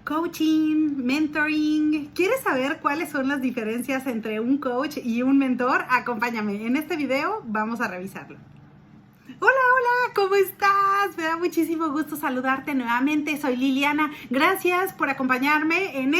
Coaching, mentoring. ¿Quieres saber cuáles son las diferencias entre un coach y un mentor? Acompáñame. En este video vamos a revisarlo. Hola, hola, ¿cómo estás? Me da muchísimo gusto saludarte nuevamente. Soy Liliana. Gracias por acompañarme en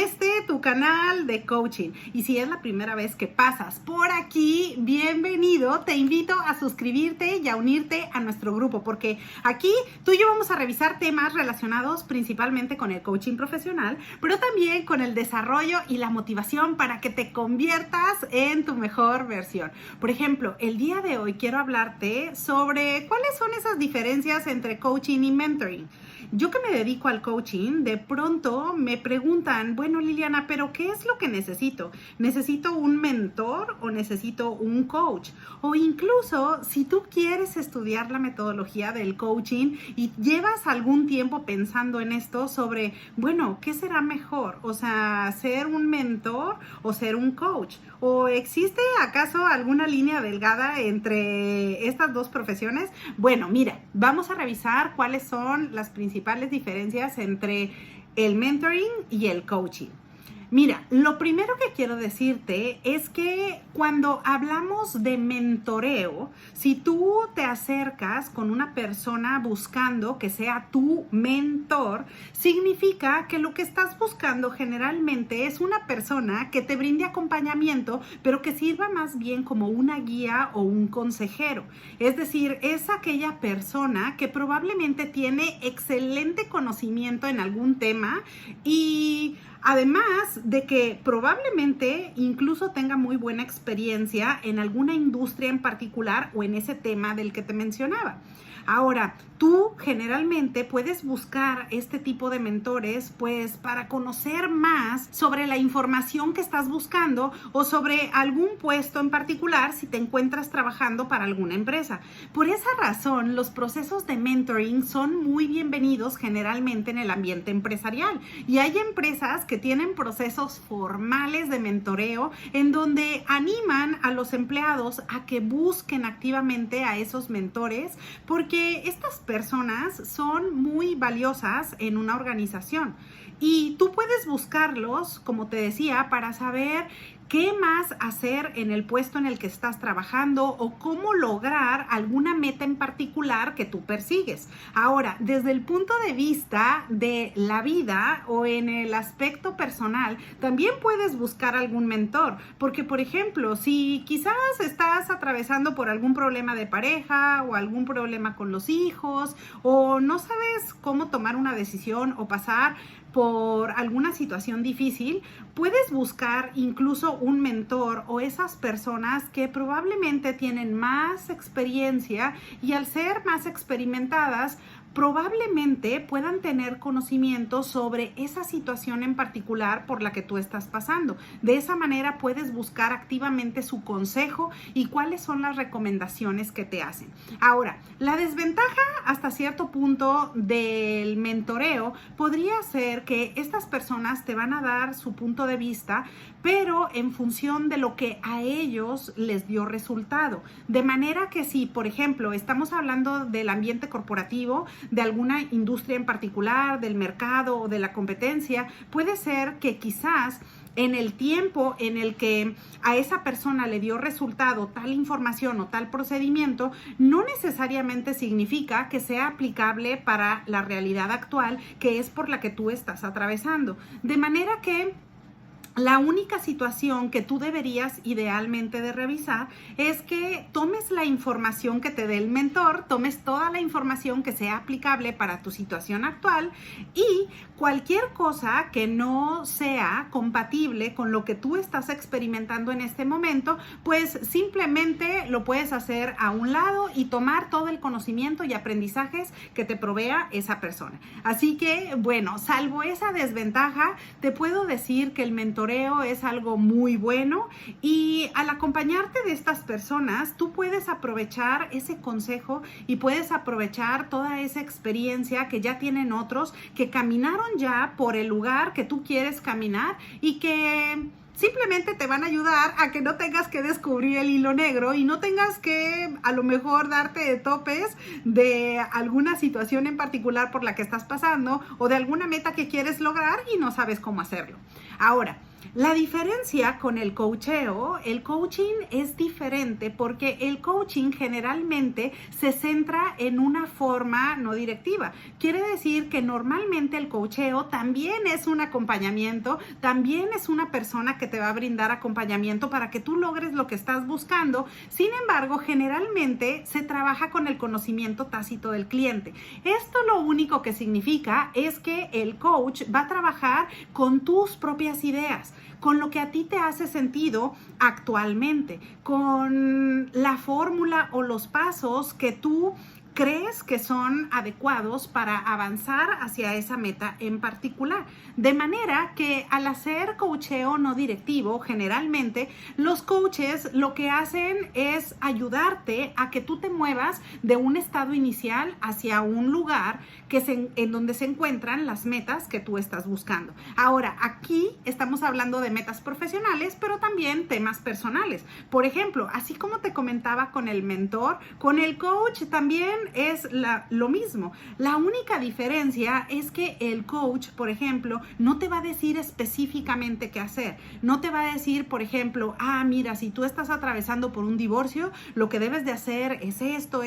tu canal de coaching. Y si es la primera vez que pasas por aquí, bienvenido. Te invito a suscribirte y a unirte a nuestro grupo, porque aquí tú y yo vamos a revisar temas relacionados principalmente con el coaching profesional, pero también con el desarrollo y la motivación para que te conviertas en tu mejor versión. Por ejemplo, el día de hoy quiero hablarte sobre ¿cuáles son esas diferencias entre coaching y mentoring? Yo que me dedico al coaching, de pronto me preguntan, bueno, Liliana, ¿pero qué es lo que necesito? ¿Necesito un mentor o necesito un coach? O incluso, si tú quieres estudiar la metodología del coaching y llevas algún tiempo pensando en esto sobre, bueno, ¿qué será mejor? O sea, ¿ser un mentor o ser un coach? ¿O existe acaso alguna línea delgada entre estas dos profesiones? Bueno, mira, vamos a revisar cuáles son las principales diferencias entre el mentoring y el coaching. Mira, lo primero que quiero decirte es que cuando hablamos de mentoreo, si tú te acercas con una persona buscando que sea tu mentor, significa que lo que estás buscando generalmente es una persona que te brinde acompañamiento, pero que sirva más bien como una guía o un consejero. Es decir, es aquella persona que probablemente tiene excelente conocimiento en algún tema y además de que probablemente incluso tenga muy buena experiencia en alguna industria en particular o en ese tema del que te mencionaba. Ahora, tú generalmente puedes buscar este tipo de mentores pues para conocer más sobre la información que estás buscando o sobre algún puesto en particular si te encuentras trabajando para alguna empresa. Por esa razón, los procesos de mentoring son muy bienvenidos generalmente en el ambiente empresarial y hay empresas que tienen procesos formales de mentoreo en donde animan a los empleados a que busquen activamente a esos mentores porque estas personas son muy valiosas en una organización y tú puedes buscarlos, como te decía, para saber qué más hacer en el puesto en el que estás trabajando o cómo lograr alguna meta en particular que tú persigues. Ahora, desde el punto de vista de la vida o en el aspecto personal, también puedes buscar algún mentor, porque por ejemplo, si quizás estás atravesando por algún problema de pareja o algún problema con los hijos o no sabes cómo tomar una decisión o pasar por alguna situación difícil, puedes buscar incluso un mentor o esas personas que probablemente tienen más experiencia y al ser más experimentadas, probablemente puedan tener conocimiento sobre esa situación en particular por la que tú estás pasando. De esa manera puedes buscar activamente su consejo y cuáles son las recomendaciones que te hacen. Ahora, la desventaja hasta cierto punto del mentoreo podría ser que estas personas te van a dar su punto de vista, pero en función de lo que a ellos les dio resultado. De manera que si, por ejemplo, estamos hablando del ambiente corporativo, de alguna industria en particular, del mercado o de la competencia, puede ser que quizás en el tiempo en el que a esa persona le dio resultado tal información o tal procedimiento, no necesariamente significa que sea aplicable para la realidad actual, que es por la que tú estás atravesando. De manera que la única situación que tú deberías idealmente de revisar es que tomes la información que te dé el mentor, tomes toda la información que sea aplicable para tu situación actual y cualquier cosa que no sea compatible con lo que tú estás experimentando en este momento, pues simplemente lo puedes hacer a un lado y tomar todo el conocimiento y aprendizajes que te provea esa persona. Así que, bueno, salvo esa desventaja, te puedo decir que el mentor es algo muy bueno y al acompañarte de estas personas tú puedes aprovechar ese consejo y puedes aprovechar toda esa experiencia que ya tienen otros que caminaron ya por el lugar que tú quieres caminar y que simplemente te van a ayudar a que no tengas que descubrir el hilo negro y no tengas que a lo mejor darte de topes de alguna situación en particular por la que estás pasando o de alguna meta que quieres lograr y no sabes cómo hacerlo. Ahora, la diferencia con el coaching es diferente porque el coaching generalmente se centra en una forma no directiva. Quiere decir que normalmente el coacheo también es un acompañamiento, también es una persona que te va a brindar acompañamiento para que tú logres lo que estás buscando. Sin embargo, generalmente se trabaja con el conocimiento tácito del cliente. Esto lo único que significa es que el coach va a trabajar con tus propias ideas, con lo que a ti te hace sentido actualmente, con la fórmula o los pasos que tú crees que son adecuados para avanzar hacia esa meta en particular. De manera que al hacer coacheo no directivo, generalmente los coaches lo que hacen es ayudarte a que tú te muevas de un estado inicial hacia un lugar en donde se encuentran las metas que tú estás buscando. Ahora, aquí estamos hablando de metas profesionales, pero también temas personales. Por ejemplo, así como te comentaba con el mentor, con el coach también es lo mismo. La única diferencia es que el coach, por ejemplo, no te va a decir específicamente qué hacer. No te va a decir, por ejemplo, mira, si tú estás atravesando por un divorcio, lo que debes de hacer es esto,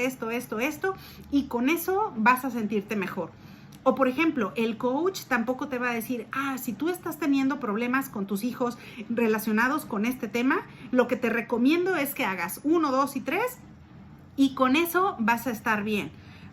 y con eso vas a sentirte mejor. O por ejemplo, el coach tampoco te va a decir, si tú estás teniendo problemas con tus hijos relacionados con este tema, lo que te recomiendo es que hagas 1, 2 y 3 y con eso vas a estar bien.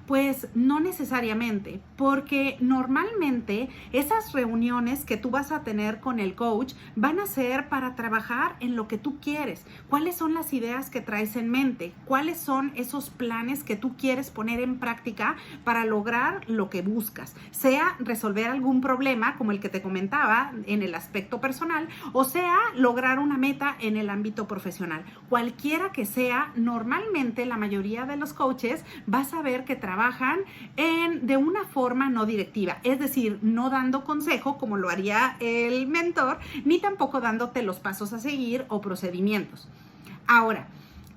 Pues no necesariamente, porque normalmente esas reuniones que tú vas a tener con el coach van a ser para trabajar en lo que tú quieres. ¿Cuáles son las ideas que traes en mente? ¿Cuáles son esos planes que tú quieres poner en práctica para lograr lo que buscas? Sea resolver algún problema como el que te comentaba en el aspecto personal o sea lograr una meta en el ámbito profesional. Cualquiera que sea, normalmente la mayoría de los coaches vas a ver que trabajan de una forma no directiva, es decir, no dando consejo como lo haría el mentor, ni tampoco dándote los pasos a seguir o procedimientos. Ahora,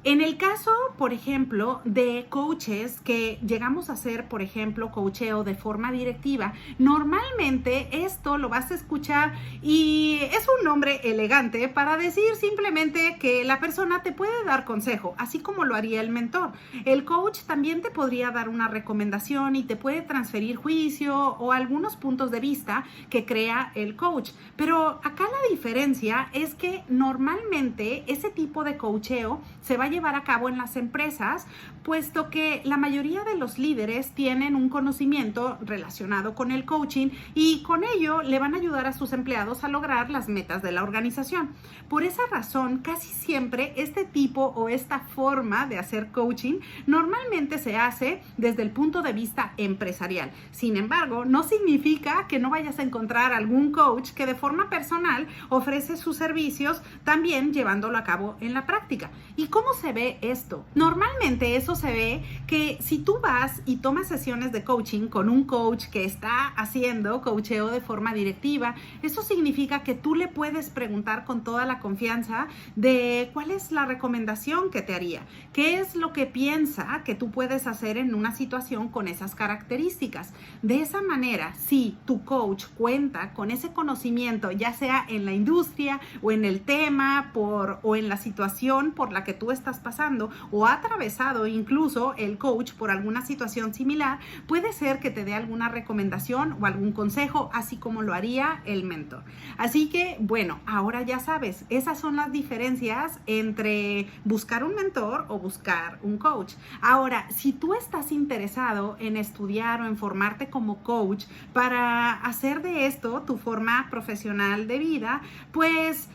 en el caso, por ejemplo, de coaches que llegamos a hacer, por ejemplo, coacheo de forma directiva, normalmente esto lo vas a escuchar y es un nombre elegante para decir simplemente que la persona te puede dar consejo, así como lo haría el mentor. El coach también te podría dar una recomendación y te puede transferir juicio o algunos puntos de vista que crea el coach. Pero acá la diferencia es que normalmente ese tipo de coacheo se va a llevar a cabo en las empresas, puesto que la mayoría de los líderes tienen un conocimiento relacionado con el coaching y con ello le van a ayudar a sus empleados a lograr las metas de la organización. Por esa razón, casi siempre este tipo o esta forma de hacer coaching normalmente se hace desde el punto de vista empresarial. Sin embargo, no significa que no vayas a encontrar algún coach que de forma personal ofrece sus servicios también llevándolo a cabo en la práctica. ¿Y cómo se ve esto? Normalmente eso se ve que si tú vas y tomas sesiones de coaching con un coach que está haciendo coacheo de forma directiva, eso significa que tú le puedes preguntar con toda la confianza de cuál es la recomendación que te haría, qué es lo que piensa que tú puedes hacer en una situación con esas características. De esa manera, si tu coach cuenta con ese conocimiento, ya sea en la industria o en el tema o en la situación por la que tú estás pasando o ha atravesado incluso el coach por alguna situación similar, puede ser que te dé alguna recomendación o algún consejo, así como lo haría el mentor. Así que, bueno, ahora ya sabes, esas son las diferencias entre buscar un mentor o buscar un coach. Ahora, si tú estás interesado en estudiar o en formarte como coach para hacer de esto tu forma profesional de vida, pues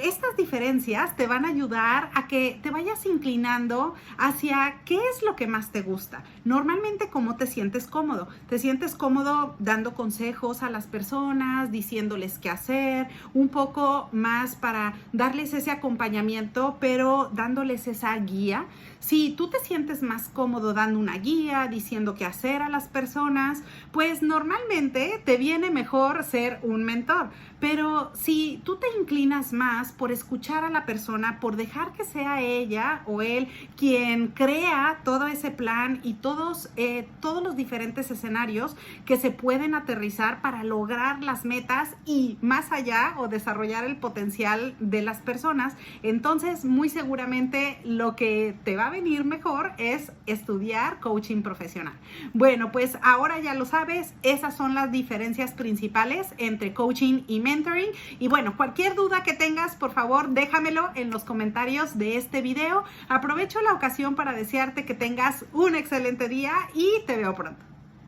estas diferencias te van a ayudar a que te vayas inclinando hacia qué es lo que más te gusta. Normalmente, ¿cómo te sientes cómodo? ¿Te sientes cómodo dando consejos a las personas, diciéndoles qué hacer, un poco más para darles ese acompañamiento, pero dándoles esa guía? Si tú te sientes más cómodo dando una guía, diciendo qué hacer a las personas, pues normalmente te viene mejor ser un mentor. Pero si tú te inclinas más personas, por escuchar a la persona, por dejar que sea ella o él quien crea todo ese plan y todos los diferentes escenarios que se pueden aterrizar para lograr las metas y más allá o desarrollar el potencial de las personas. Entonces, muy seguramente lo que te va a venir mejor es estudiar coaching profesional. Bueno, pues ahora ya lo sabes, esas son las diferencias principales entre coaching y mentoring. Y bueno, cualquier duda que tengas, por favor, déjamelo en los comentarios de este video. Aprovecho la ocasión para desearte que tengas un excelente día y te veo pronto.